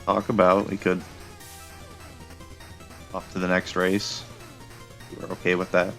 talk about. We could off to the next race. We're okay with that.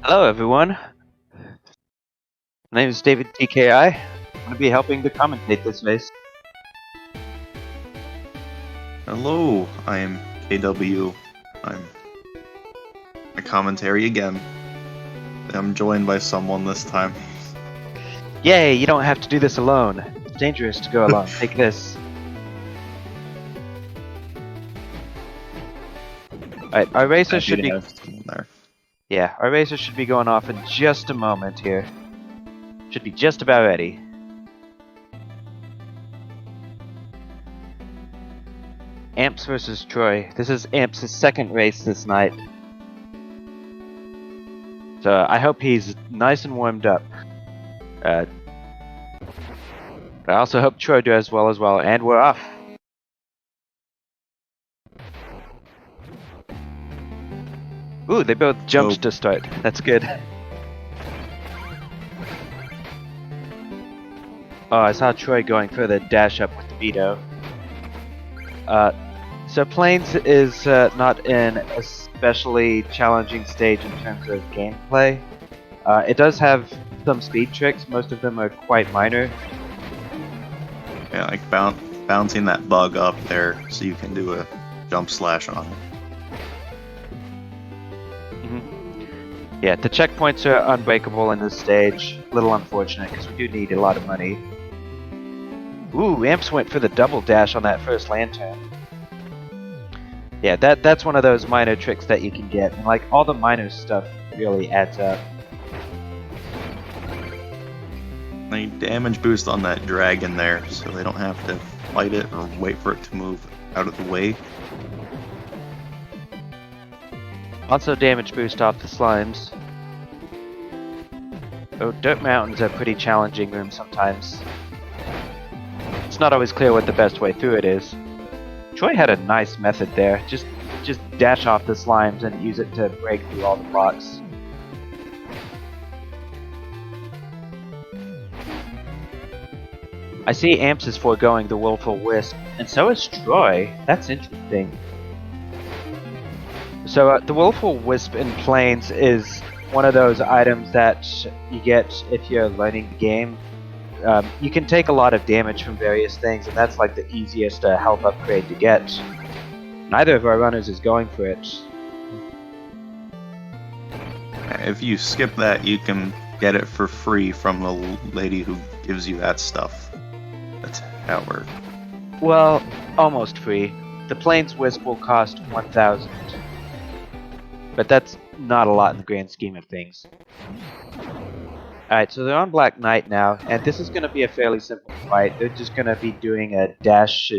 Hello everyone, my name is David TKI. I'm going to be helping to commentate this race. Hello, I am KW. I'm a commentary again. I'm joined by someone this time. Yay, you don't have to do this alone. It's dangerous to go alone. Take this. Alright, our racer should be... Yeah, our racer should be going off in just a moment here. Should be just about ready. Amps versus Troy. This is Amps' second race this night. So I hope he's nice and warmed up. I also hope Troy does well as well, and we're off. Ooh, they both jumped to start. That's good. Oh, I saw Troy going for the dash up with the veto. So Plains is not in a especially challenging stage in terms of gameplay. It does have some speed tricks, most of them are quite minor. Yeah, like bouncing that bug up there so you can do a jump slash on it. Yeah, the checkpoints are unbreakable in this stage. A little unfortunate because we do need a lot of money. Ooh, Amps went for the double dash on that first lantern. Yeah, that's one of those minor tricks that you can get, and like all the minor stuff really adds up. They damage boost on that dragon there, so they don't have to fight it or wait for it to move out of the way. Also damage boost off the slimes. Oh, dirt mountains are pretty challenging rooms sometimes. It's not always clear what the best way through it is. Troy had a nice method there. Just dash off the slimes and use it to break through all the blocks. I see Amps is foregoing the Willful Wisp, and so is Troy. That's interesting. So the Willful Wisp in Plains is one of those items that you get if you're learning the game. You can take a lot of damage from various things, and that's like the easiest health upgrade to get. Neither of our runners is going for it. If you skip that, you can get it for free from the lady who gives you that stuff. That's how it works. Well, almost free. The Plains Wisp will cost 1,000. But that's not a lot in the grand scheme of things. Alright, so they're on Black Knight now, and this is going to be a fairly simple fight. They're just going to be doing a dash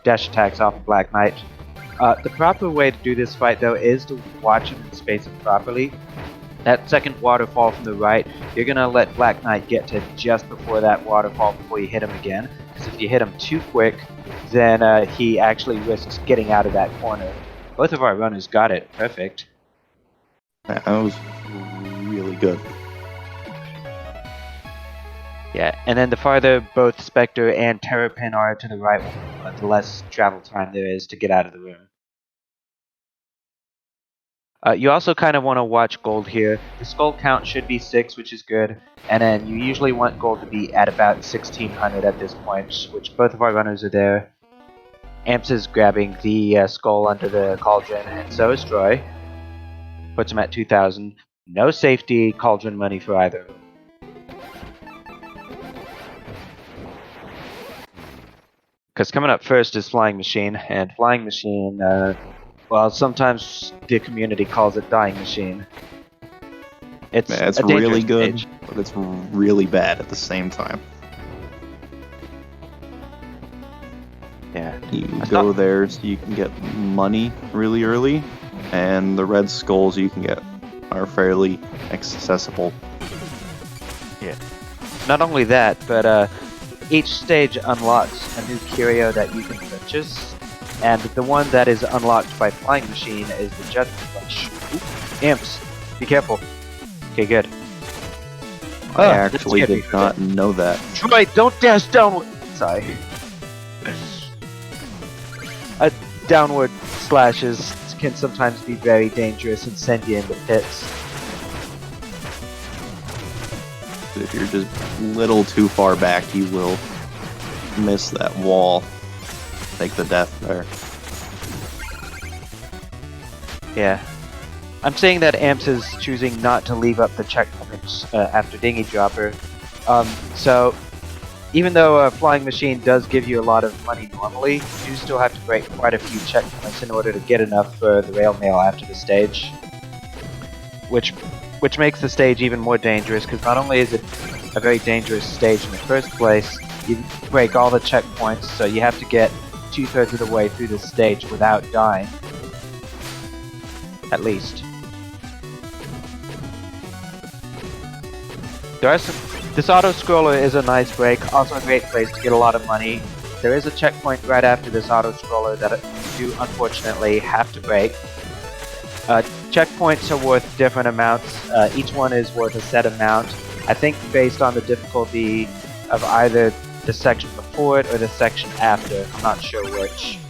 attacks off of Black Knight. The proper way to do this fight, though, is to watch him and space him properly. That second waterfall from the right, you're going to let Black Knight get to just before that waterfall before you hit him again. Because if you hit him too quick, then he actually risks getting out of that corner. Both of our runners got it. Perfect. That was really good. Yeah, and then the farther both Spectre and Terrapin are to the right, the less travel time there is to get out of the room. You also kind of want to watch gold here. The skull count should be 6, which is good, and then you usually want gold to be at about 1,600 at this point, which both of our runners are there. Amps is grabbing the skull under the cauldron, and so is Troy. Puts him at 2,000. No safety cauldron money for either of them. Because coming up first is Flying Machine, and Flying Machine, well, sometimes the community calls it Dying Machine. It's really good, stage. but it's really bad at the same time. Yeah. You go there so you can get money really early, and the red skulls you can get are fairly accessible. Yeah. Not only that, but each stage unlocks a new curio that you can purchase, and the one that is unlocked by Flying Machine is the Judgment Punch. Ooh, Amps, be careful. Okay, good. I actually did not know that. Troy, don't dash downward. Sorry. Downward slashes can sometimes be very dangerous and send you into pits. If you're just a little too far back, you will miss that wall. Take the death there. Yeah. I'm saying that Amps is choosing not to leave up the checkpoints after Dinghy Dropper. So, even though a flying machine does give you a lot of money normally, you do still have to break quite a few checkpoints in order to get enough for the rail mail after the stage. Which makes the stage even more dangerous, because not only is it a very dangerous stage in the first place, you break all the checkpoints, so you have to get 2/3 of the way through the stage without dying. At least. This auto-scroller is a nice break, also a great place to get a lot of money. There is a checkpoint right after this auto-scroller that you do unfortunately have to break. Checkpoints are worth different amounts. Each one is worth a set amount. I think based on the difficulty of either the section before it or the section after. I'm not sure which.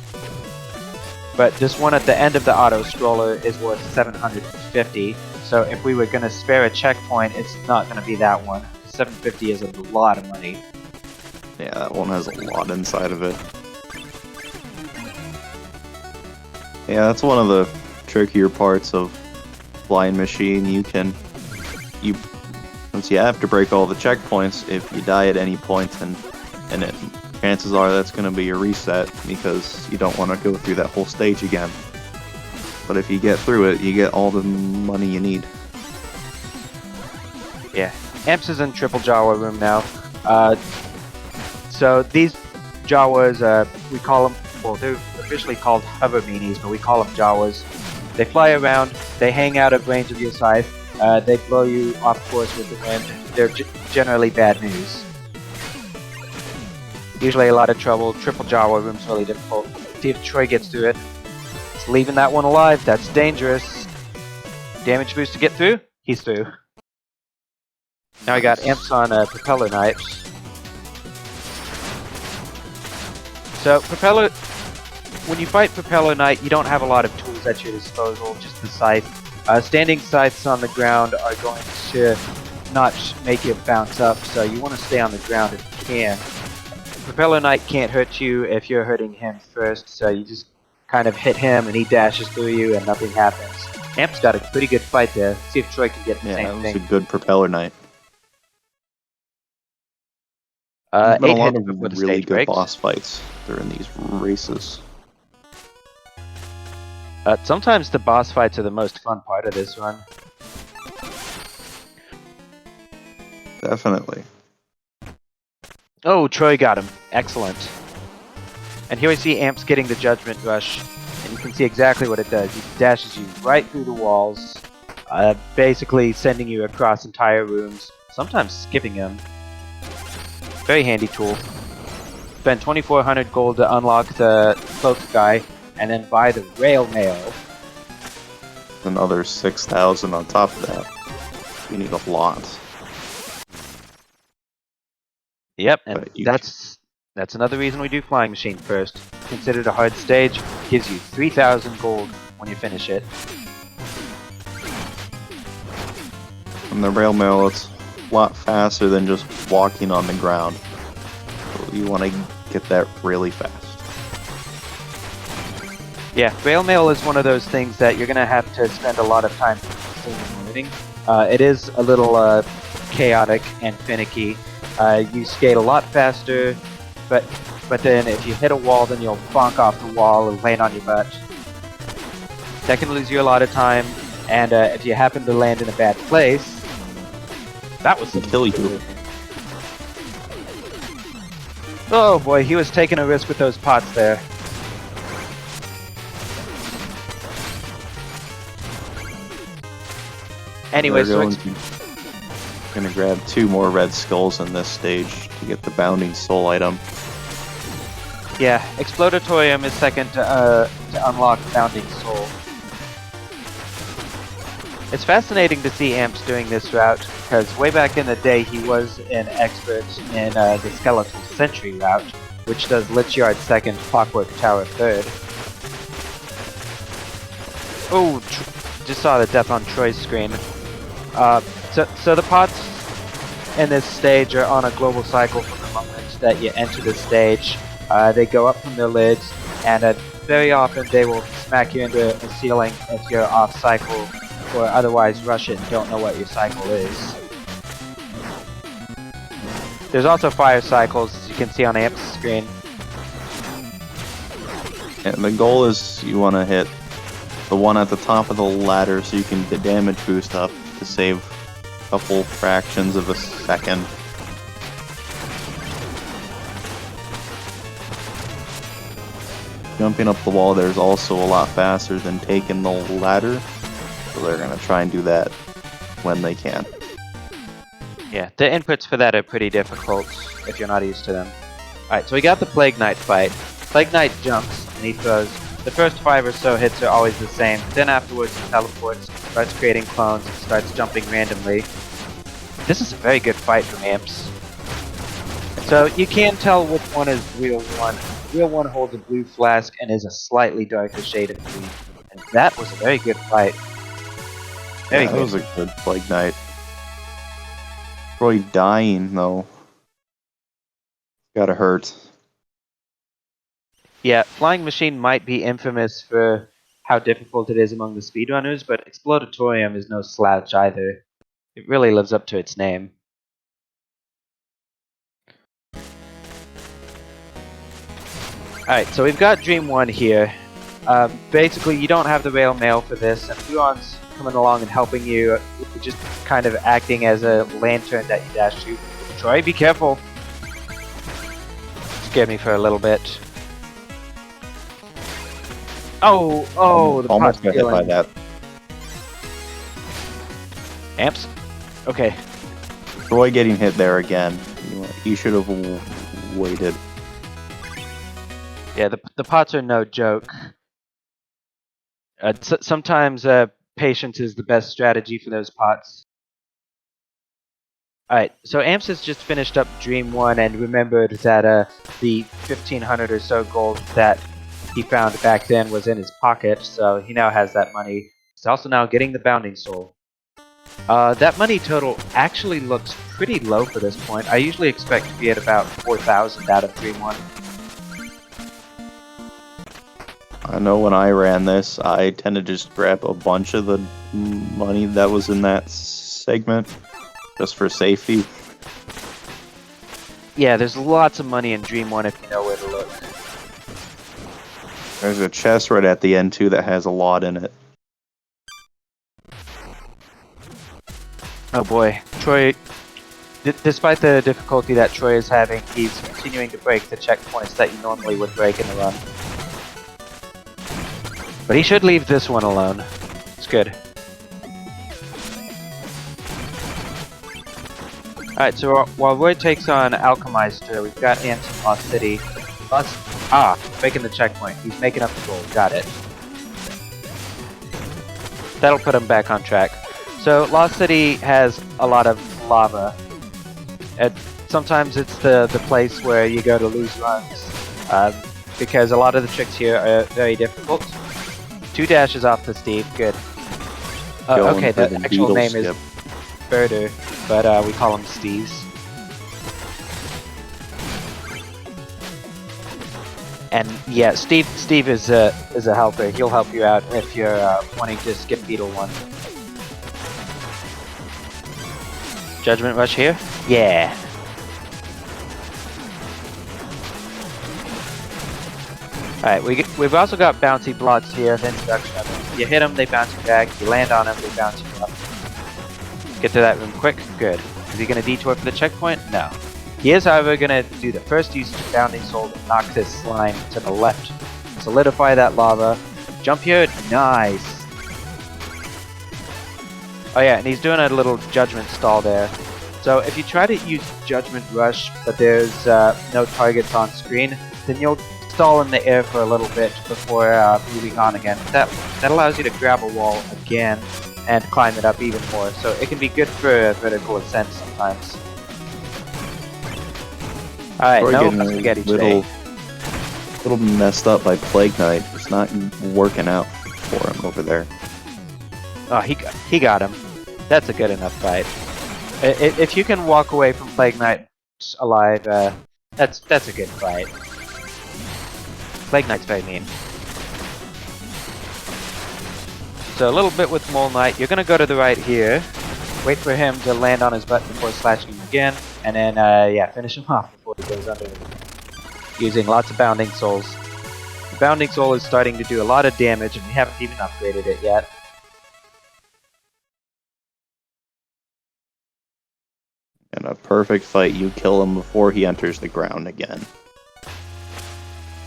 But this one at the end of the auto-scroller is worth 750. So if we were going to spare a checkpoint, it's not going to be that one. 750 is a lot of money. Yeah, that one has a lot inside of it. Yeah, that's one of the trickier parts of Flying Machine. Since you have to break all the checkpoints, if you die at any point, chances are that's going to be a reset, because you don't want to go through that whole stage again. But if you get through it, you get all the money you need. Yeah, Amps is in Triple Jawa room now. So these Jawas, we call them, well, they're officially called hover meanies, but we call them Jawas. They fly around, they hang out at range of your scythe, they blow you off course with the wind. They're generally bad news. Usually a lot of trouble. Triple Jawa room's really difficult. See if Troy gets through it. It's leaving that one alive. That's dangerous. Damage boost to get through? He's through. Now we got Amps on Propeller Knight. So when you fight Propeller Knight, you don't have a lot of tools at your disposal, just the scythe. Standing scythes on the ground are going to not make it bounce up, so you want to stay on the ground if you can. Propeller Knight can't hurt you if you're hurting him first, so you just kind of hit him and he dashes through you and nothing happens. Amp's got a pretty good fight there. See if Troy can get the same thing. Yeah, that was a good Propeller Knight. There's been a lot of really good boss fights during these races. Sometimes the boss fights are the most fun part of this run. Definitely. Oh, Troy got him. Excellent. And here we see Amps getting the Judgment Rush, and you can see exactly what it does. It dashes you right through the walls, basically sending you across entire rooms, sometimes skipping them. Very handy tool. Spend 2,400 gold to unlock the cloak guy, and then buy the rail mail. Another 6,000 on top of that. You need a lot. Yep, and that's another reason we do Flying Machine first. Considered a hard stage, gives you 3,000 gold when you finish it. And the rail mail, it's a lot faster than just walking on the ground. So you want to get that really fast. Yeah, rail mail is one of those things that you're going to have to spend a lot of time learning. It is a little chaotic and finicky. You skate a lot faster, but then if you hit a wall, then you'll bonk off the wall and land on your butt. That can lose you a lot of time, and if you happen to land in a bad place, that was kill you. Oh boy, he was taking a risk with those pots there. Anyway, so I'm gonna grab 2 more red skulls in this stage to get the bounding soul item. yeah, Explodatorium is second to unlock Bounding Soul. It's fascinating to see Amps doing this route, because way back in the day he was an expert in the Skeletal Sentry route, which does Lich-Yard second, Clockwork Tower third. Oh, just saw the death on Troy's screen. So the pots in this stage are on a global cycle from the moment that you enter the stage. They go up from their lids, and very often they will smack you into a ceiling if you're off cycle, or otherwise rush it and don't know what your cycle is. There's also fire cycles, as you can see on Amp's screen. And the goal is you want to hit the one at the top of the ladder so you can the damage boost up to save a couple fractions of a second. Jumping up the wall there is also a lot faster than taking the ladder, so they're going to try and do that when they can. Yeah, the inputs for that are pretty difficult if you're not used to them. Alright, so we got the Plague Knight fight. Plague Knight jumps and he throws. The first 5 or so hits are always the same, but then afterwards he teleports, starts creating clones, and starts jumping randomly. This is a very good fight from Amps. So you can tell which one is real one. Real one holds a blue flask and is a slightly darker shade of green. And that was a very good fight. Very good. That was a good Plague Knight. Troy dying though. Gotta hurt. Yeah, Flying Machine might be infamous for how difficult it is among the speedrunners, but Explodatorium is no slouch either. It really lives up to its name. Alright, so we've got Dream 1 here. Basically, you don't have the rail mail for this, and Fluon's coming along and helping you, just kind of acting as a lantern that you dash to. Troy, be careful! Scared me for a little bit. Oh, the almost got hit stealing. by that. Amps? Okay. Troy getting hit there again. He should have waited. Yeah, the pots are no joke. Sometimes patience is the best strategy for those pots. Alright, so Amps has just finished up Dream 1 and remembered that the 1,500 or so gold that he found back then was in his pocket, so he now has that money. He's also now getting the Bounding Soul. That money total actually looks pretty low for this point. I usually expect to be at about 4,000 out of Dream 1. I know when I ran this, I tend to just grab a bunch of the money that was in that segment, just for safety. Yeah, there's lots of money in Dream 1 if you know where to look. There's a chest right at the end too that has a lot in it. Oh boy, Troy, despite the difficulty that Troy is having, he's continuing to break the checkpoints that you normally would break in the run. But he should leave this one alone. It's good. Alright, so while Roy takes on Alchemister, we've got Ants in Lost City. Breaking the checkpoint. He's making up the gold. Got it. That'll put him back on track. So, Lost City has a lot of lava. And sometimes it's the place where you go to lose runs. Because a lot of the tricks here are very difficult. 2 dashes off the Steve. Good. Okay, the actual name is Birder, but we call him Steve's. And yeah, Steve is a helper. He'll help you out if you're wanting to skip Beetle 1. Judgment Rush here? Yeah. Alright, we've also got Bouncy Blocks here, the introduction of them. You hit them, they bounce you back. You land on them, they bounce you up. Get to that room quick. Good. Is he going to detour for the checkpoint? No. He is, however, going to do the first use of Bounding Soul to knock this slime to the left. Solidify that lava. Jump here. Nice. Oh yeah, and he's doing a little Judgment stall there. So if you try to use Judgment Rush, but there's no targets on screen, then you'll stall in the air for a little bit before moving on again. That allows you to grab a wall again and climb it up even more, so it can be good for vertical ascent sometimes. Alright, no spaghetti today. Little messed up by Plague Knight. It's not working out for him over there. Oh, he got him. That's a good enough fight. If you can walk away from Plague Knight alive, that's a good fight. Plague Knight's very mean. So a little bit with Mole Knight. You're gonna go to the right here. Wait for him to land on his butt before slashing him again, and then yeah, finish him off before he goes under. Using lots of Bounding Souls. The Bounding Soul is starting to do a lot of damage, and we haven't even upgraded it yet. In a perfect fight, you kill him before he enters the ground again.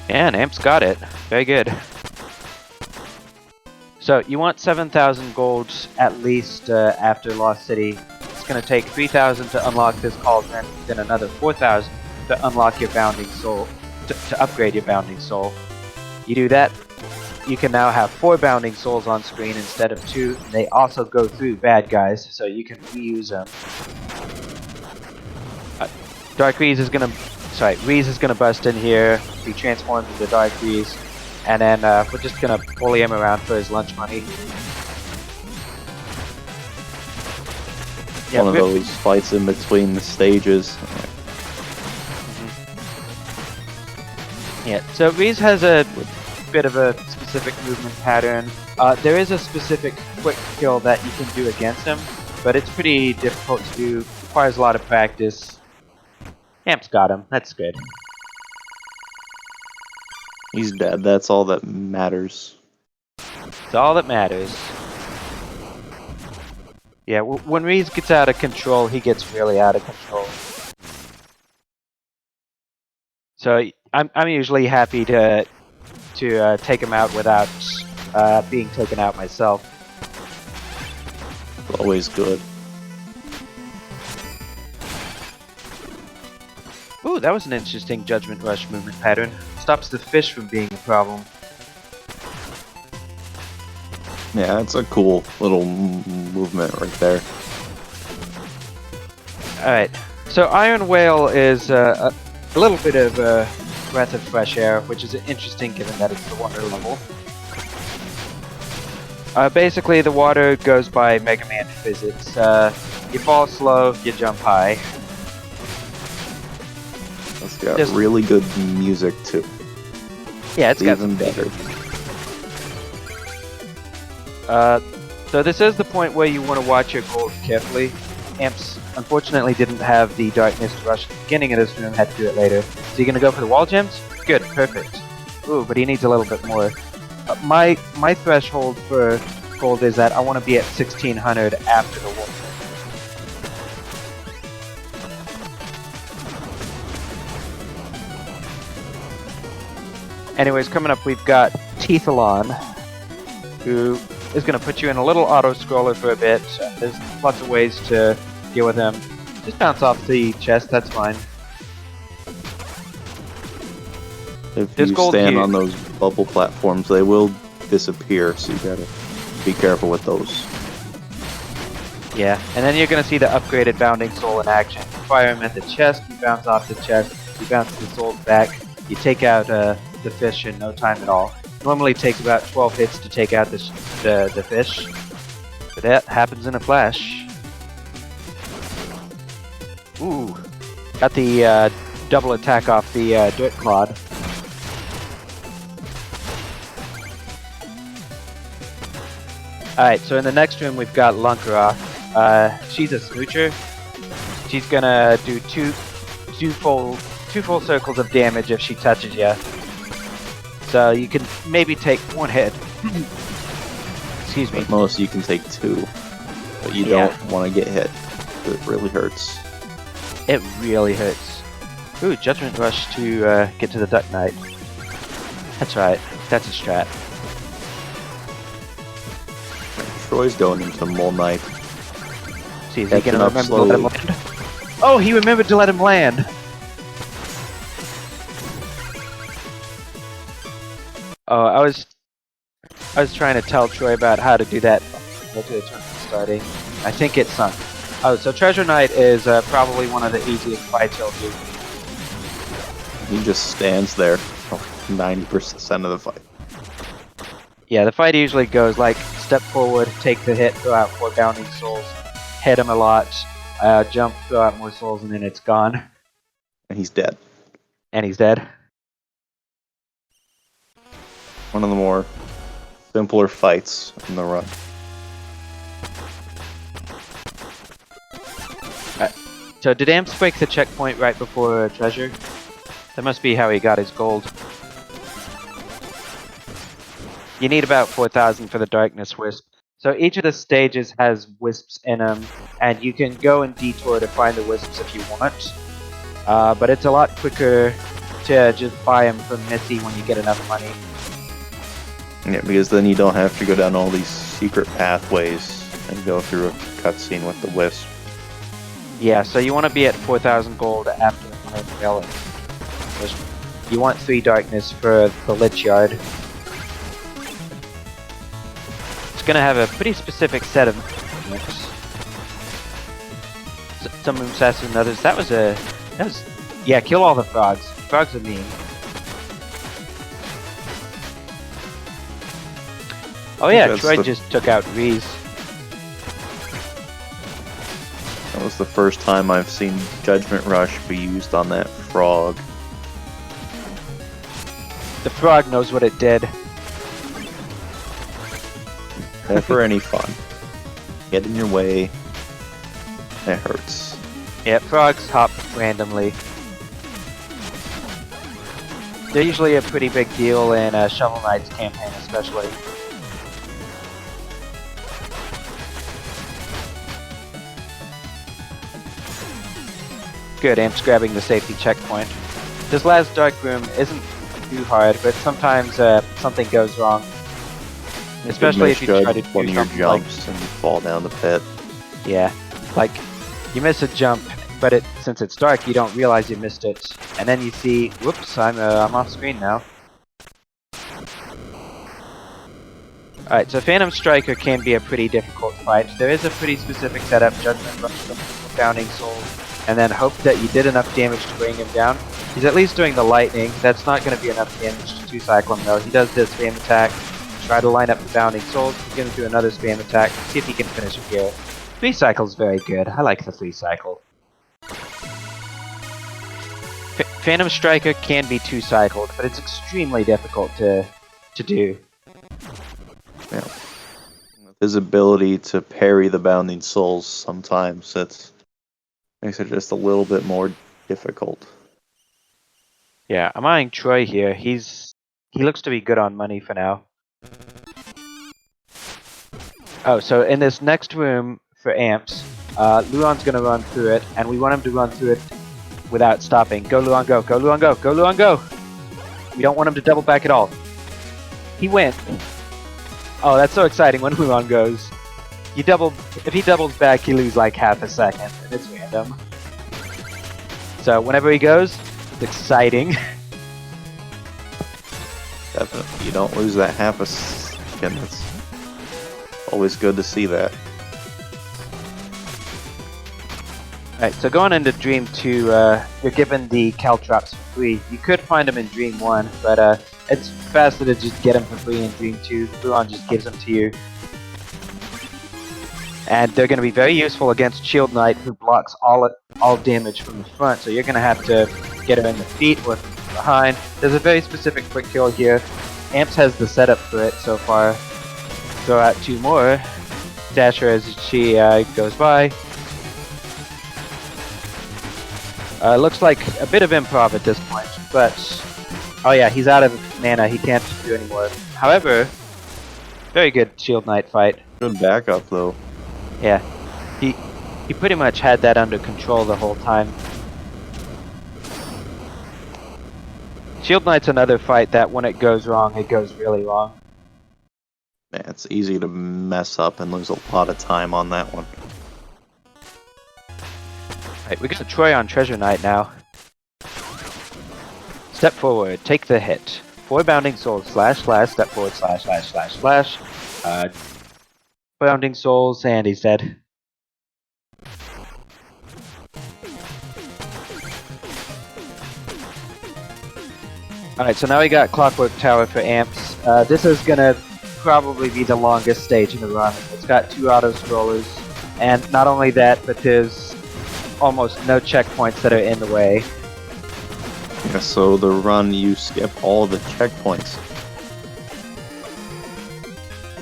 And Amp's got it. Very good. So you want 7,000 golds at least after Lost City. It's going to take 3,000 to unlock this cauldron, then another 4,000 to unlock your Bounding Soul, to upgrade your Bounding Soul. You do that, you can now have 4 Bounding Souls on screen instead of 2. And they also go through bad guys, so you can reuse them. Dark Reese is gonna, Reese is gonna bust in here, be transformed into Dark Reese, and then we're just gonna bully him around for his lunch money. One of those fights in between the stages. Yeah, so Reese has a bit of a specific movement pattern. There is a specific quick kill that you can do against him, but it's pretty difficult to do, requires a lot of practice. Amp's got him, that's good. He's dead, that's all that matters. It's all that matters. Yeah, when Reese gets out of control, he gets really out of control. So I'm usually happy to take him out without being taken out myself. Always good. Ooh, that was an interesting Judgment Rush movement pattern. Stops the fish from being a problem. Yeah, it's a cool little movement right there. Alright, so Iron Whale is a little bit of a breath of fresh air, which is interesting given that it's the water level. Basically, the water goes by Mega Man physics. You fall slow, you jump high. It's got really good music too. Yeah, it's got even better. So this is the point where you want to watch your gold carefully. Amps unfortunately didn't have the Darkness Rush at the beginning of this room, had to do it later. So you're gonna go for the wall gems? Good, perfect. Ooh, but he needs a little bit more. My threshold for gold is that I want to be at 1600 after the wall. Anyways, coming up we've got Teethalon, who is going to put you in a little auto-scroller for a bit. There's lots of ways to deal with him. Just bounce off the chest, that's fine. If you stand on those bubble platforms, they will disappear, so you gotta be careful with those. Yeah, and then you're going to see the upgraded Bounding Soul in action. You fire him at the chest, you bounce off the chest, you bounce the souls back, you take out the fish in no time at all. Normally it takes about 12 hits to take out the fish, but that happens in a flash. Ooh, got the double attack off the Dirt Clod. Alright, so in the next room we've got Lunkaroth. She's a smoocher. She's gonna do two full circles of damage if she touches you. So you can maybe take one hit. Excuse me. At most you can take 2, but you don't want to get hit. It really hurts. It really hurts. Ooh, Judgment Rush to get to the Duck Knight. That's right. That's a strat. Troy's going into Mole Knight. See, is he gonna remember to let him land? Oh, he remembered to let him land! Oh, I was trying to tell Troy about how to do that after the tournament starting. I think it sunk. Oh, so Treasure Knight is probably one of the easiest fights he'll do. He just stands there 90% of the fight. Yeah, the fight usually goes like step forward, take the hit, throw out 4 Bounding Souls, hit him a lot, jump, throw out more souls, and then it's gone. And he's dead. And he's dead. One of the more simpler fights in the run. So did Amps break the checkpoint right before treasure? That must be how he got his gold. You need about 4,000 for the Darkness Wisp. So each of the stages has wisps in them, and you can go and detour to find the wisps if you want. But it's a lot quicker to just buy them from Missy when you get enough money. Yeah, because then you don't have to go down all these secret pathways and go through a cutscene with the wisp. Yeah, so you want to be at 4,000 gold after the Village. You want 3 darkness for the Lich Yard. It's gonna have a pretty specific set of moves. Some moves faster than others. That was yeah, kill all the frogs. Frogs are mean. Oh yeah, Troy just took out Reese. That was the first time I've seen Judgment Rush be used on that frog. The frog knows what it did. Never any fun. Get in your way. It hurts. Yeah, frogs hop randomly. They're usually a pretty big deal in Shovel Knight's campaign, especially. Good, Amp's grabbing the safety checkpoint. This last dark room isn't too hard, but sometimes something goes wrong. Especially if you try to do one of your something jumps and you fall down the pit. Yeah, like you miss a jump, but since it's dark, you don't realize you missed it, and then you see, whoops, I'm off screen now. Alright, so Phantom Striker can be a pretty difficult fight. There is a pretty specific setup, Judgment Rush, Founding Soul, and then hope that you did enough damage to bring him down. He's at least doing the lightning. That's not going to be enough damage to 2-cycle him though. He does this spam attack, try to line up the Bounding Souls, he's going to do another spam attack, see if he can finish him here. 3-cycle is very good. I like the 3-cycle. Phantom Striker can be 2-cycled, but it's extremely difficult to do. Yeah. With his ability to parry the Bounding Souls, sometimes it makes it just a little bit more difficult. Yeah, I'm eyeing Troy here. He looks to be good on money for now. Oh, so in this next room for Amps, Luon's gonna run through it, and we want him to run through it without stopping. Go Luon, go! Go Luon, go! Go Luon, go! We don't want him to double back at all. He went. Oh, that's so exciting when Luon goes. If he doubles back, he loses like half a second, and it's random. So whenever he goes, it's exciting. Definitely, you don't lose that half a second. It's always good to see that. Alright, so going into Dream 2, you're given the Caltrops for free. You could find them in Dream 1, but it's faster to just get them for free in Dream 2. Luon just gives them to you. And they're going to be very useful against Shield Knight, who blocks all damage from the front, so you're going to have to get her in the feet or behind. There's a very specific quick kill here. Amps has the setup for it so far. Throw out 2 more. Dash her as she goes by. Looks like a bit of improv at this point, but oh yeah, he's out of mana, he can't do anymore. However, very good Shield Knight fight. Good backup though. Yeah, he pretty much had that under control the whole time. Shield Knight's another fight that when it goes wrong, it goes really wrong. Man, it's easy to mess up and lose a lot of time on that one. Right, we got Troy on Treasure Knight now. Step forward, take the hit. 4 Bounding Souls, slash, step forward, slash. Bounding Souls, and he's dead. Alright, so now we got Clockwork Tower for Amps. This is gonna probably be the longest stage in the run. It's got 2 auto-scrollers, and not only that, but there's almost no checkpoints that are in the way. Yeah, so the run, you skip all the checkpoints.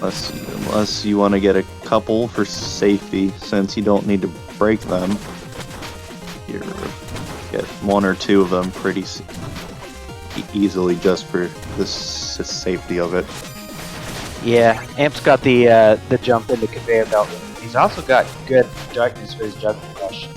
Unless you want to get a couple for safety, since you don't need to break them. You get one or two of them pretty easily just for the safety of it. Yeah, Amp's got the jump in the conveyor belt. He's also got good darkness for his judgment rush.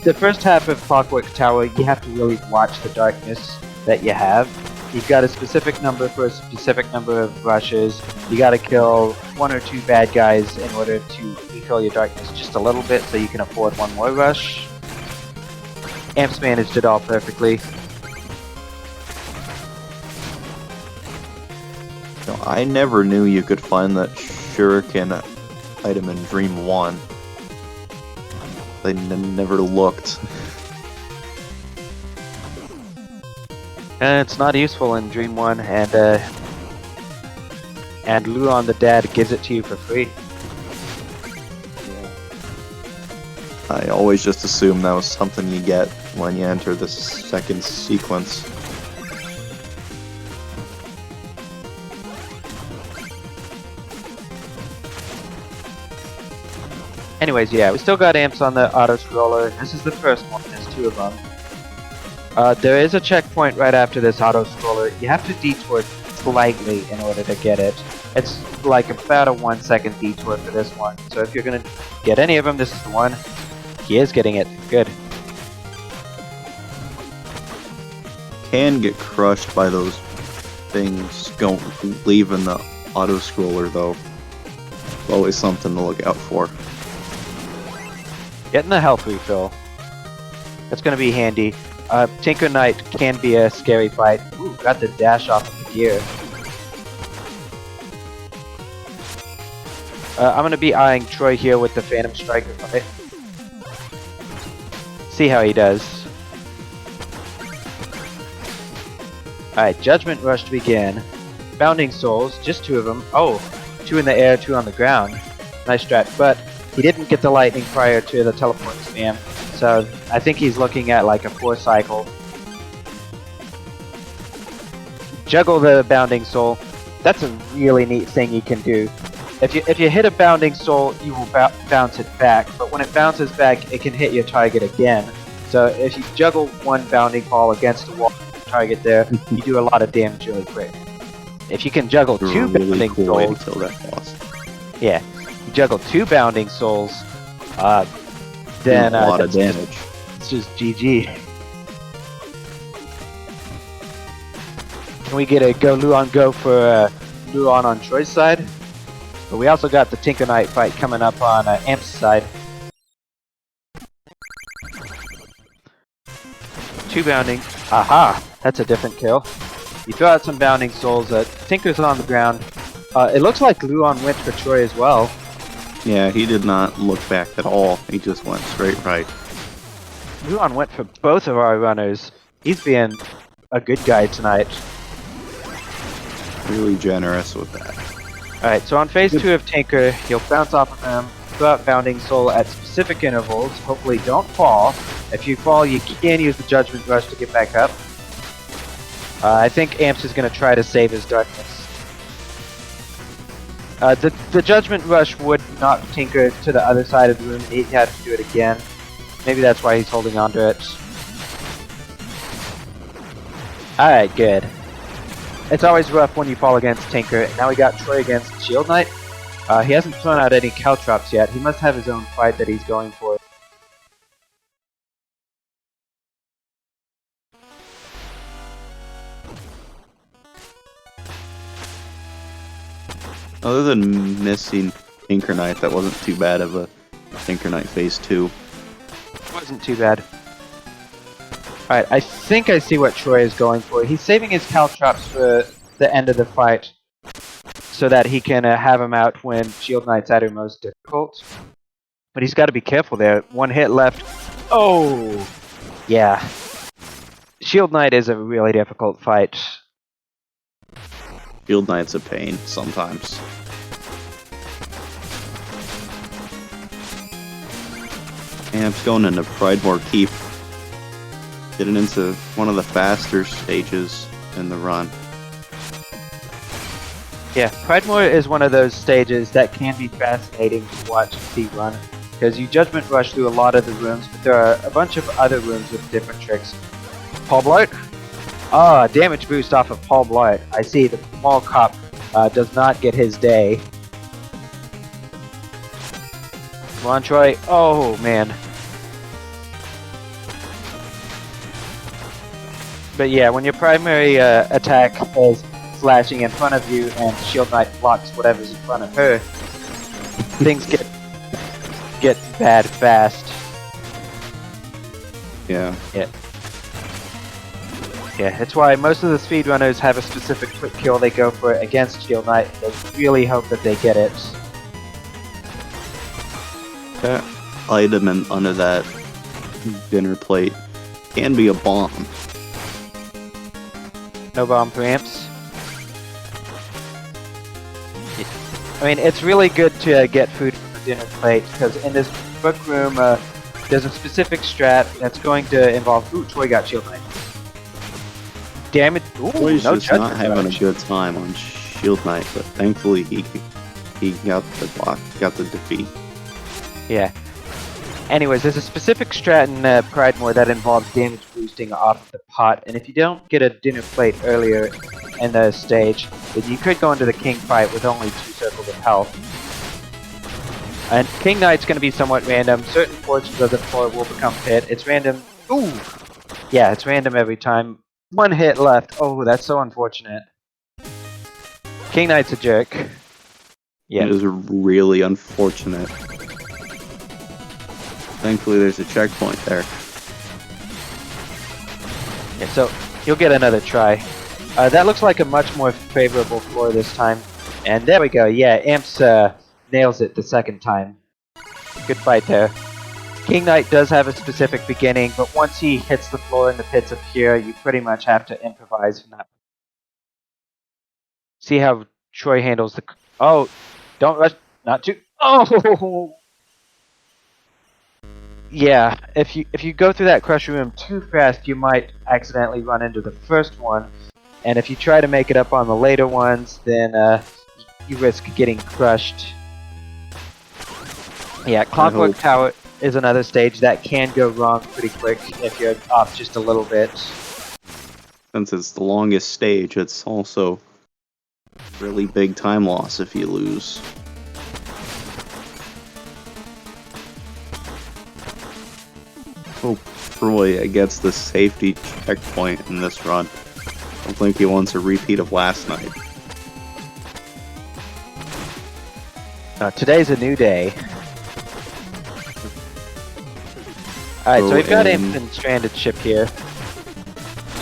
The first half of Clockwork Tower, you have to really watch the darkness that you have. You've got a specific number for a specific number of rushes. You got to kill one or two bad guys in order to refill your darkness just a little bit so you can afford one more rush. Amp's managed it all perfectly. No, I never knew you could find that shuriken item in Dream 1. I never looked. And it's not useful in Dream 1, and Luon the Dad gives it to you for free. I always just assumed that was something you get when you enter the second sequence. Anyways, yeah, we still got Amps on the auto-scroller. This is the first one, there's two of them. There is a checkpoint right after this auto-scroller. You have to detour slightly in order to get it. It's like about a 1 second detour for this one. So if you're gonna get any of them, this is the one. He is getting it. Good. Can get crushed by those things leaving the auto-scroller though. It's always something to look out for. Getting the health refill. That's gonna be handy. Tinker Knight can be a scary fight. Ooh, got the dash off of the gear. I'm gonna be eyeing Troy here with the Phantom Striker fight. See how he does. Alright, Judgment Rush to begin. Bounding Souls, just two of them. Oh, two in the air, two on the ground. Nice strat, but he didn't get the lightning prior to the teleport spam. So I think he's looking at like a 4 cycle. Juggle the Bounding Soul. That's a really neat thing you can do. If you hit a Bounding Soul, you will bounce it back, but when it bounces back, it can hit your target again. So if you juggle one Bounding Ball against the wall target there, you do a lot of damage really quick. If you can juggle two really Bounding cool way to Souls, kill that boss. yeah, you juggle two Bounding Souls, then a lot of damage. It's just GG. Can we get a go Luon go for Luon on Troy's side? But we also got the Tinker Knight fight coming up on Amp's side. Two bounding. Aha! That's a different kill. You throw out some Bounding Souls. Tinker's on the ground. It looks like Luon went for Troy as well. Yeah, he did not look back at all. He just went straight right. Luon went for both of our runners. He's being a good guy tonight. Really generous with that. Alright, so on phase 2 of Tinker, you'll bounce off of him, throw out Bounding Soul at specific intervals. Hopefully don't fall. If you fall, you can use the Judgment Rush to get back up. I think Amps is going to try to save his darkness. The Judgment Rush would knock Tinker to the other side of the room, and he'd have to do it again. Maybe that's why he's holding on to it. Alright, good. It's always rough when you fall against Tinker. Now we got Troy against Shield Knight. He hasn't thrown out any caltrops yet. He must have his own fight that he's going for. Other than missing Tinker Knight, that wasn't too bad of a Tinker Knight phase 2. Wasn't too bad. Alright, I think I see what Troy is going for. He's saving his caltrops for the end of the fight so that he can have him out when Shield Knight's at her most difficult. But he's got to be careful there. One hit left. Oh! Yeah. Shield Knight is a really difficult fight. Shield Knight's a pain sometimes. Amp's going into Pridemore Keep. Getting into one of the faster stages in the run. Yeah, Pridemore is one of those stages that can be fascinating to watch and see run, because you Judgment Rush through a lot of the rooms, but there are a bunch of other rooms with different tricks. Paul Blart? Ah, damage boost off of Paul Blart. I see the mall cop does not get his day. Come on, Troy. Oh, man. But yeah, when your primary attack is slashing in front of you and Shield Knight blocks whatever's in front of her, things get bad fast. Yeah. Yeah, it's why most of the speedrunners have a specific quick kill they go for against Shield Knight. They really hope that they get it. That item under that dinner plate can be a bomb. No bomb preamps. I mean, it's really good to get food from the dinner plate, because in this book room, there's a specific strat that's going to involve... Ooh, Troy got Shield Knight. Damn it. Ooh, Troy's no just not Judgment having Rush. a good time on Shield Knight, but thankfully he got the block, got the defeat. Yeah. Anyways, there's a specific strat in Pridemore that involves damage boosting off of the pot, and if you don't get a dinner plate earlier in the stage, then you could go into the King fight with only 2 circles of health. And King Knight's going to be somewhat random. Certain portions of the floor will become pit. It's random. Ooh! Yeah, it's random every time. 1 hit left. Oh, that's so unfortunate. King Knight's a jerk. Yeah. It is really unfortunate. Thankfully there's a checkpoint there. Yeah, so you'll get another try. That looks like a much more favorable floor this time. And there we go. Yeah, Amps nails it the second time. Good fight there. King Knight does have a specific beginning, but once he hits the floor and the pits appear, you pretty much have to improvise from that. See how Troy handles the... Oh! Don't rush! Not too... Oh! Yeah, if you go through that crush room too fast, you might accidentally run into the first one, and if you try to make it up on the later ones, then you risk getting crushed. Yeah, Clockwork Tower is another stage that can go wrong pretty quick if you're off just a little bit. Since it's the longest stage, it's also really big time loss if you lose. Hope Troy gets the safety checkpoint in this run. Don't think he wants a repeat of last night. Today's a new day. Alright, so we've got Imp and Stranded Ship here.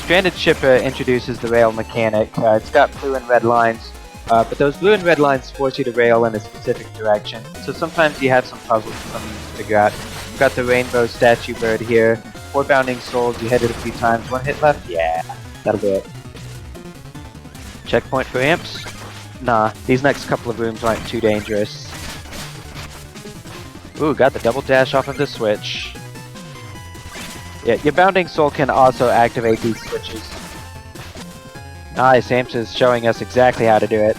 Stranded Ship introduces the rail mechanic. It's got blue and red lines, but those blue and red lines force you to rail in a specific direction. So sometimes you have some puzzles for you to figure out. We've got the rainbow statue bird here. 4 bounding souls, you hit it a few times. 1 hit left? Yeah, that'll do it. Checkpoint for Amps? Nah, these next couple of rooms aren't too dangerous. Ooh, got the double dash off of the switch. Yeah, your bounding soul can also activate these switches. Nice, Amps is showing us exactly how to do it.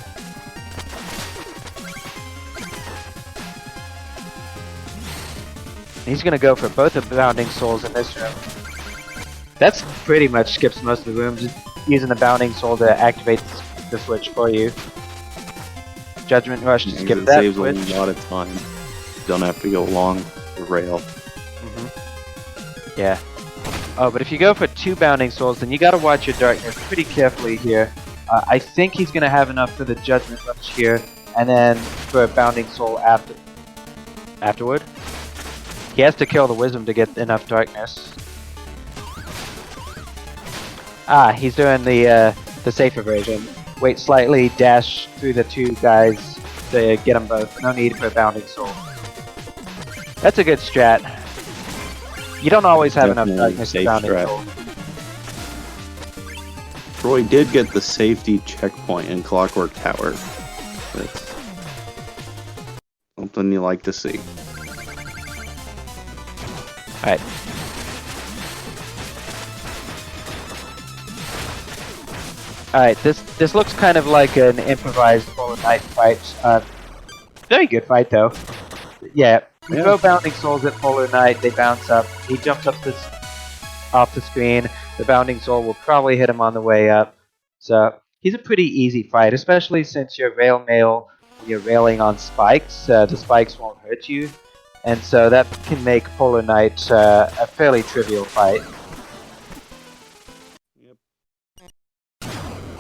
He's gonna go for both of the bounding souls in this room. That's pretty much skips most of the rooms, using the bounding soul to activate the switch for you. Judgment Rush to skip that saves switch. a lot of time. You don't have to go along the rail. Yeah. Oh, but if you go for 2 bounding souls, then you gotta watch your darkness pretty carefully here. I think he's gonna have enough for the Judgment Rush here, and then for a bounding soul afterward. He has to kill the Wisdom to get enough darkness. Ah, he's doing the safer version. Wait slightly, dash through the 2 guys to get them both. No need for a bounding soul. That's a good strat. You don't always have enough darkness to bounding soul. Troy did get the safety checkpoint in Clockwork Tower. That's something you like to see. Alright. Alright, this looks kind of like an improvised Hollow Knight fight. Very good fight though. Yeah, you throw Bounding Souls at Hollow Knight, they bounce up. He jumps up off the screen. The Bounding Soul will probably hit him on the way up. So he's a pretty easy fight, especially since you're rail mail. When you're railing on spikes, the spikes won't hurt you, and so that can make Hollow Knight a fairly trivial fight.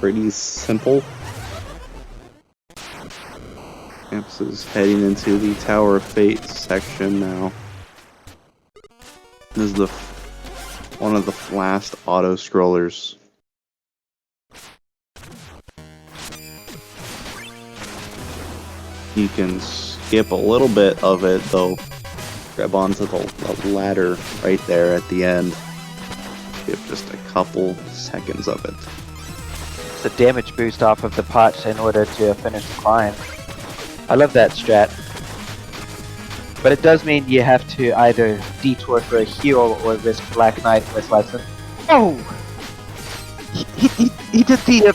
Pretty simple. Amps is heading into the Tower of Fate section now. This is one of the last auto scrollers. You can skip a little bit of it though. Grab onto the ladder right there at the end. Skip just a couple seconds of it. It's a damage boost off of the pot in order to finish the climb. I love that strat. But it does mean you have to either detour for a heal or risk Black Knight in this lesson. Oh! He did the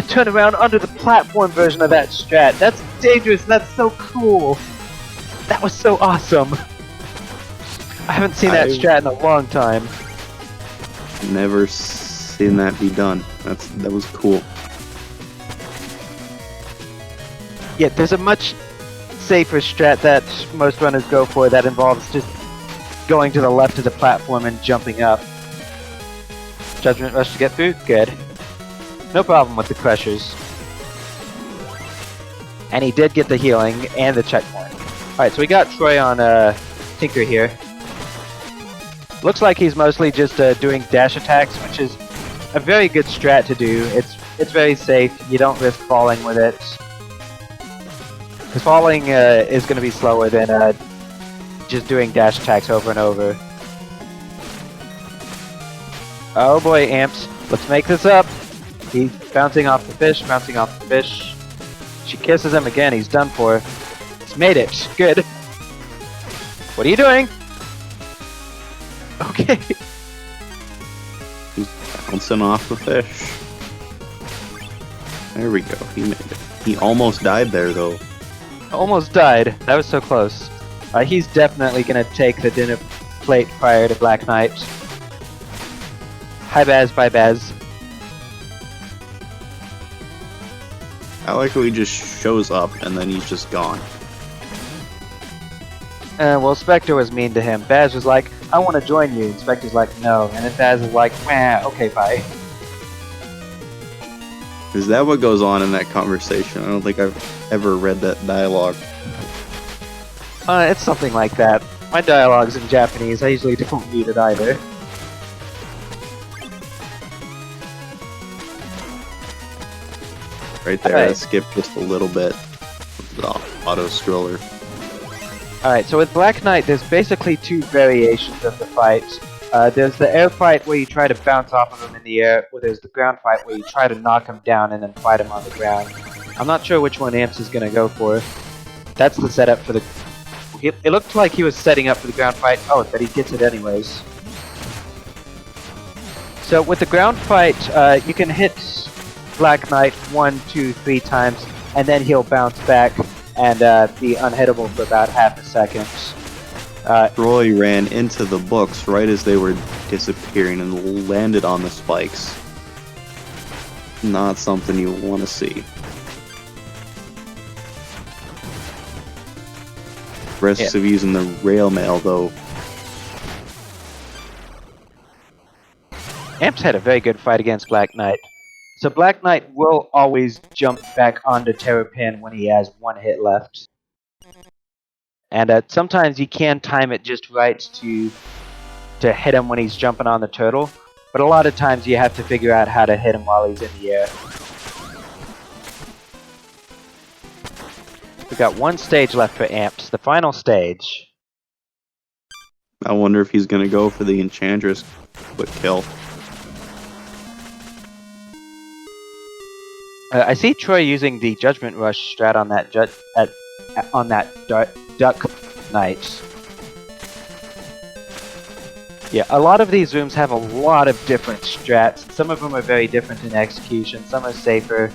turnaround under the platform version of that strat. That's dangerous and that's so cool. That was so awesome. I haven't seen that strat in a long time. Never seen that be done. That was cool. Yeah, there's a much safer strat that most runners go for that involves just going to the left of the platform and jumping up. Judgment Rush to get through? Good. No problem with the crushers. And he did get the healing and the checkpoint. Alright, so we got Troy on Tinker here. Looks like he's mostly just doing dash attacks, which is a very good strat to do. It's very safe. You don't risk falling with it. Because falling is going to be slower than just doing dash attacks over and over. Oh boy, Amps. Let's make this up. He's bouncing off the fish, bouncing off the fish. She kisses him again, he's done for. He's made it. Good. What are you doing? Okay. He's bouncing off the fish. There we go, he made it. He almost died there though. Almost died. That was so close. He's definitely gonna take the dinner plate prior to Black Knight. Hi Baz, bye Baz. I like how he just shows up and then he's just gone. Well, Specter was mean to him. Baz was like, I want to join you. And Specter's like, no. And then Baz is like, meh, okay, bye. Is that what goes on in that conversation? I don't think I've ever read that dialogue. It's something like that. My dialogue's in Japanese. I usually don't read it either. Right there, I skipped just a little bit of the auto scroller. Alright, so with Black Knight, there's basically two variations of the fight. There's the air fight where you try to bounce off of him in the air, or there's the ground fight where you try to knock him down and then fight him on the ground. I'm not sure which one Amps is going to go for. That's the setup for the... It looked like he was setting up for the ground fight. Oh, but he gets it anyways. So with the ground fight, you can hit Black Knight 1, 2, 3 times, and then he'll bounce back and be unhittable for about half a second. Roy ran into the books right as they were disappearing and landed on the spikes. Not something you want to see. Risks of using the rail mail, though. Amps had a very good fight against Black Knight. So Black Knight will always jump back onto Terrapin when he has one hit left. And sometimes you can time it just right to hit him when he's jumping on the turtle, but a lot of times you have to figure out how to hit him while he's in the air. We've got one stage left for Amps, the final stage. I wonder if he's going to go for the Enchantress quick kill. I see Troy using the Judgment Rush strat on that Duck Knight. Yeah, a lot of these rooms have a lot of different strats. Some of them are very different in execution, some are safer.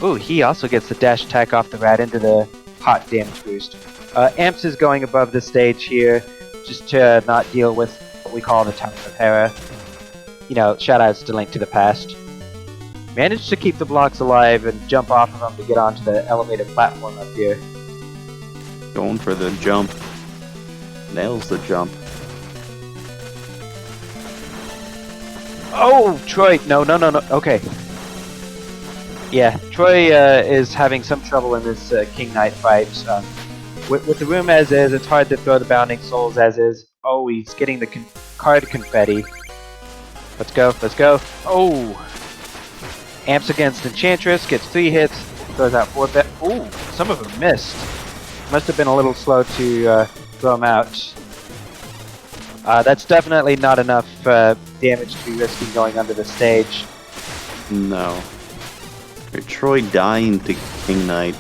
Ooh, he also gets the dash attack off the rat into the hot damage boost. Amps is going above the stage here, just to not deal with what we call the Tower of Hera. You know, shoutouts to Link to the Past. Managed to keep the blocks alive and jump off of them to get onto the elevated platform up here. Going for the jump. Nails the jump. Oh, Troy! No. Okay. Yeah, Troy is having some trouble in this King Knight fight. With the room as is, it's hard to throw the Bounding Souls as is. Oh, he's getting the card confetti. Let's go. Oh! Amps against Enchantress, gets 3 hits, throws out 4 bet. Ooh, some of them missed. Must have been a little slow to throw them out. That's definitely not enough damage to be risking going under the stage. No. Troy dying to King Knight.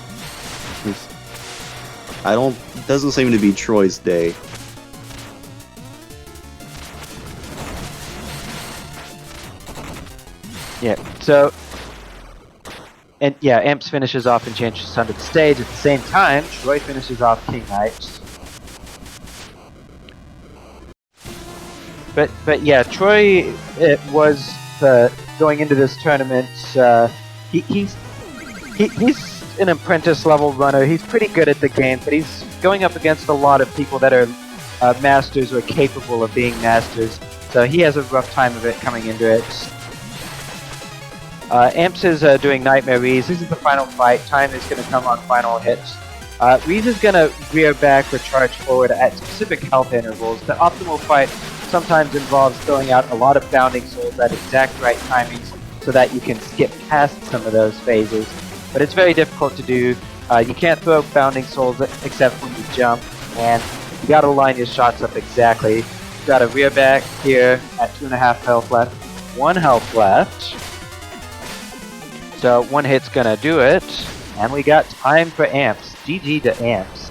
Doesn't seem to be Troy's day. Yeah, so... And yeah, Amps finishes off Enchantress under the stage. At the same time, Troy finishes off King Knight. But yeah, Troy was going into this tournament. He's an apprentice level runner. He's pretty good at the game, but he's going up against a lot of people that are masters or capable of being masters. So he has a rough time of it coming into it. Amps is doing Nightmare Reese. This is the final fight. Time is going to come on final hits. Reese is going to rear back or charge forward at specific health intervals. The optimal fight sometimes involves throwing out a lot of Bounding Souls at exact right timings so that you can skip past some of those phases. But it's very difficult to do. You can't throw Bounding Souls except when you jump, and you gotta line your shots up exactly. You gotta rear back here at 2.5 health left, 1 health left. So 1 hit's gonna do it, and we got time for Amps. GG to Amps.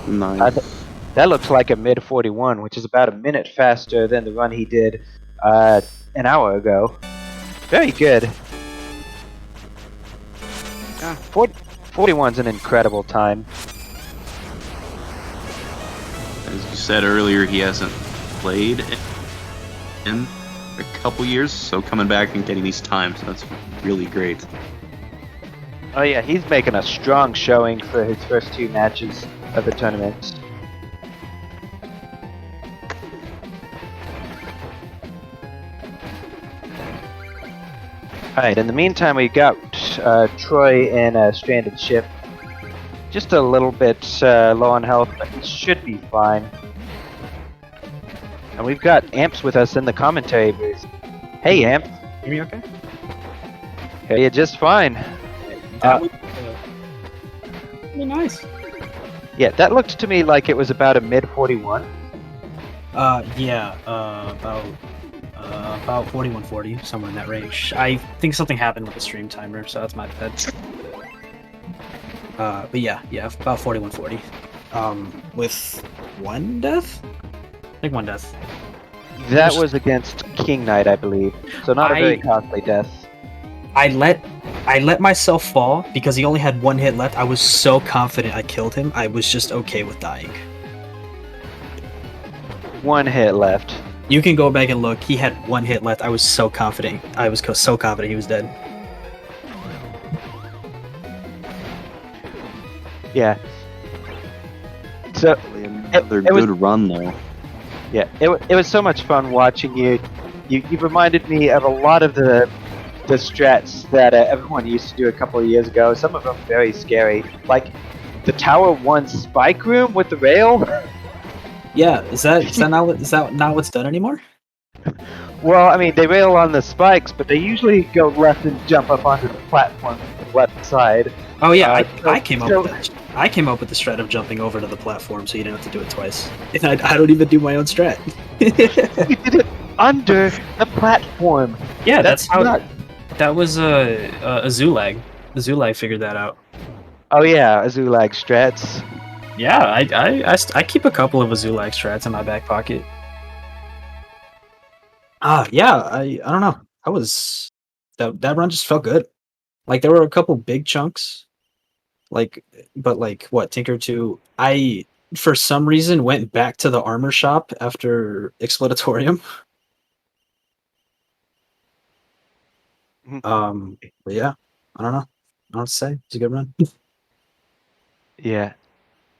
Nice. That looks like a mid 41, which is about a minute faster than the run he did an hour ago. Very good. 41's an incredible time. As you said earlier, he hasn't played in a couple years, so coming back and getting these times, that's really great. Oh yeah, he's making a strong showing for his first 2 matches of the tournament. Alright, in the meantime we got Troy in a stranded ship. Just a little bit low on health, but he should be fine. And we've got Amps with us in the commentary booth. Hey Amp! Hear me okay? Hear you just fine. That was really nice. Yeah, that looked to me like it was about a mid 41. Yeah, about 4140, somewhere in that range. I think something happened with the stream timer, so that's my bad. But yeah, about 4140. With 1 death? I think 1 death. That was against King Knight, I believe. So not a very costly death. I let myself fall because he only had 1 hit left. I was so confident I killed him. I was just okay with dying. 1 hit left. You can go back and look. He had 1 hit left. I was so confident. I was so confident he was dead. Yeah. So Another good run though. Yeah, it was so much fun watching you. You reminded me of a lot of the strats that everyone used to do a couple of years ago. Some of them very scary, like the Tower 1 spike room with the rail. Yeah, is that not what's done anymore? Well, I mean, they rail on the spikes, but they usually go left and jump up onto the platform on the left side. Oh yeah, I came up with that. I came up with the strat of jumping over to the platform, so you didn't have to do it twice. And I don't even do my own strat. You did it under the platform. Yeah, that's how. That was a Zulag. The Zulag figured that out. Oh yeah, Azulag strats. Yeah, I keep a couple of Azula strats in my back pocket. Yeah, I don't know. That run just felt good. Like there were a couple big chunks, but what Tinker 2. I for some reason went back to the armor shop after Explodatorium. But yeah, I don't know. I don't know what to say. It's a good run. Yeah.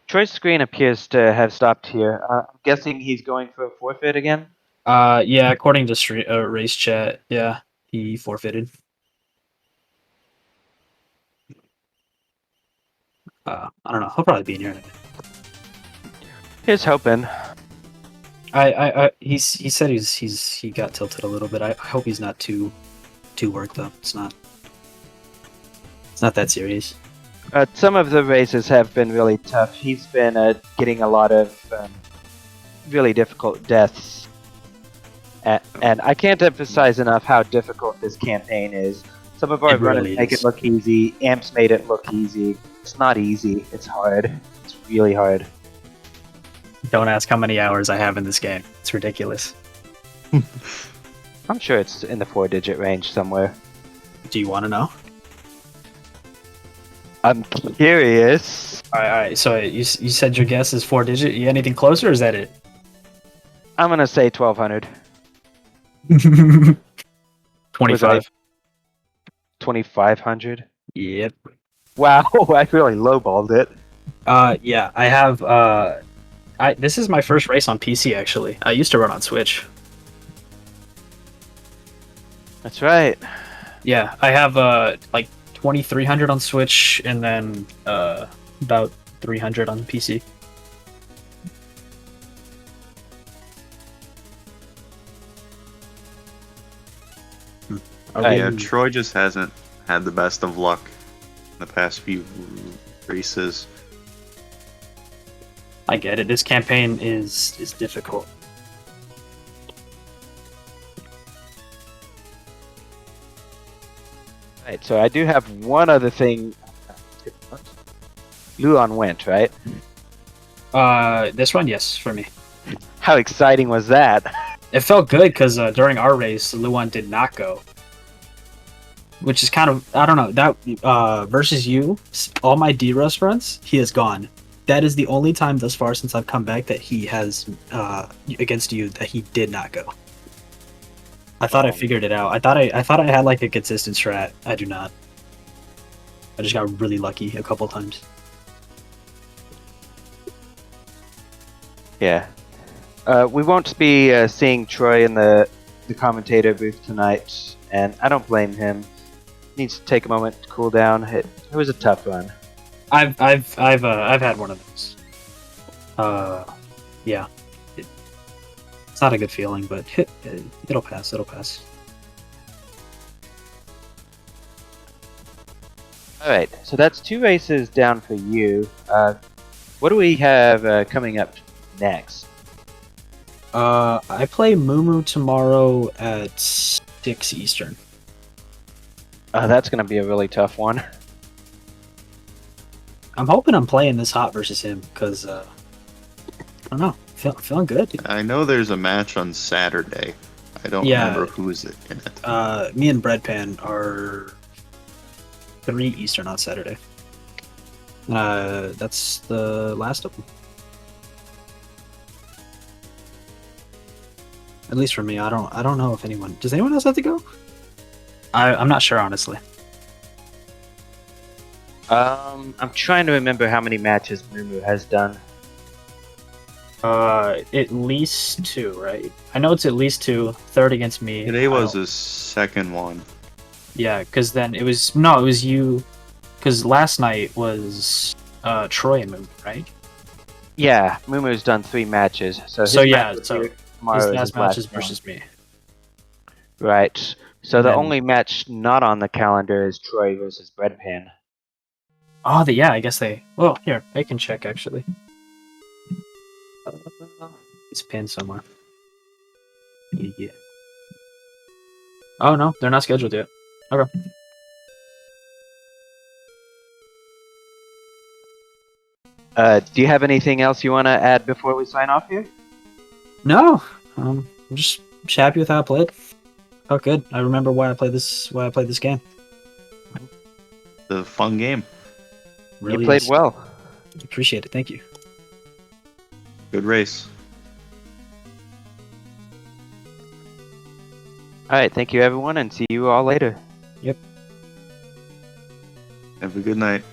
Troy's screen appears to have stopped here. I'm guessing he's going for a forfeit again? Yeah, according to race chat, yeah, he forfeited. I don't know. He'll probably be in here. Here's hoping. He said he got tilted a little bit. I hope he's not too worked up. It's not that serious. Some of the races have been really tough. He's been getting a lot of really difficult deaths. And I can't emphasize enough how difficult this campaign is. Some of our runners make it look easy. Amps made it look easy. It's not easy. It's hard. It's really hard. Don't ask how many hours I have in this game. It's ridiculous. I'm sure it's in the 4-digit range somewhere. Do you want to know? I'm curious. Alright. So you said your guess is 4-digit. You anything closer, or is that it? I'm gonna say 1200. 25. 2500. Yep. Wow, I really lowballed it. Yeah, I have. This is my first race on PC. Actually, I used to run on Switch. That's right. Yeah, I have like 2300 on Switch, and then about 300 on PC. Yeah, Troy just hasn't had the best of luck in the past few races. I get it. This campaign is difficult. Right, so I do have one other thing. Luon went, right? This one, yes, for me. How exciting was that? It felt good because during our race, Luan did not go. Which is kind of, I don't know, that versus you, all my D-Rust runs, he has gone. That is the only time thus far since I've come back that he has, against you, that he did not go. I thought I figured it out. I thought I had like a consistent strat. I do not. I just got really lucky a couple times. Yeah. We won't be seeing Troy in the commentator booth tonight, and I don't blame him. Needs to take a moment to cool down. It was a tough run. I've had one of those. Yeah. It's not a good feeling, but it'll pass. It'll pass. All right, so that's 2 races down for you. What do we have coming up next? I play Mumu tomorrow at 6 Eastern. That's going to be a really tough one. I'm hoping I'm playing this hot versus him, because, I don't know, feeling good. I know there's a match on Saturday. I don't remember who's in it. Me and Breadpan are 3 Eastern on Saturday. That's the last of them. At least for me, I don't know if anyone... Does anyone else have to go? I'm not sure, honestly. I'm trying to remember how many matches Mumu has done. At least 2, right? I know it's at least 2. Third against me. Today was his second one. Yeah, because then it was... No, it was you... Because last night was Troy and Mumu, right? Yeah, Mumu's done 3 matches. So his last match is versus me. Right. So the only match not on the calendar is Troy versus Breadpan. Oh, yeah, I guess they... Well, here, I can check, actually. It's pinned somewhere. Yeah. Oh, no, they're not scheduled yet. Okay. Do you have anything else you want to add before we sign off here? No, I'm just happy with how I played. Felt good. I remember why I played this. Why I played this game. The fun game. Really You played is. well. Appreciate it. Thank you. Good race. All right, thank you everyone, and see you all later. Have a good night.